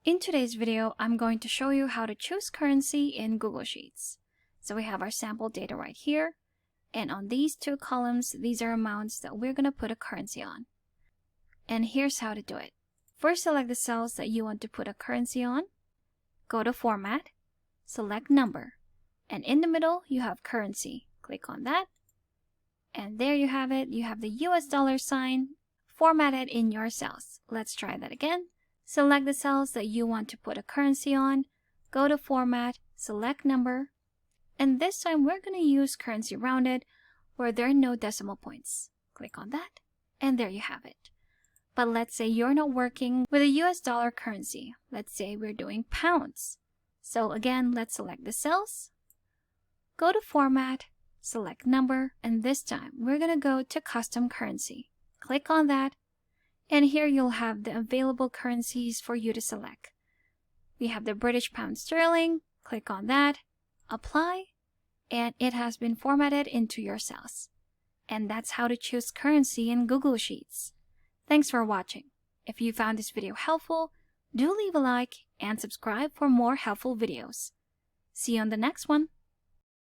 In today's video, I'm going to show you how to choose currency in Google Sheets. So we have our sample data right here. And on these two columns, these are amounts that we're going to put a currency on. And here's how to do it. First, select the cells that you want to put a currency on. Go to Format, select Number. And in the middle, you have Currency. Click on that. And there you have it. You have the US dollar sign formatted in your cells. Let's try that again. Select the cells that you want to put a currency on. Go to Format, select Number. And this time, we're going to use Currency Rounded where there are no decimal points. Click on that. And there you have it. But let's say you're not working with a US dollar currency. Let's say we're doing pounds. So again, let's select the cells. Go to Format, select Number, and this time we're going to go to Custom Currency. Click on that, and here you'll have the available currencies for you to select. We have the British Pound Sterling. Click on that, Apply, and it has been formatted into your cells. And that's how to choose currency in Google Sheets. Thanks for watching. If you found this video helpful, do leave a like and subscribe for more helpful videos. See you on the next one.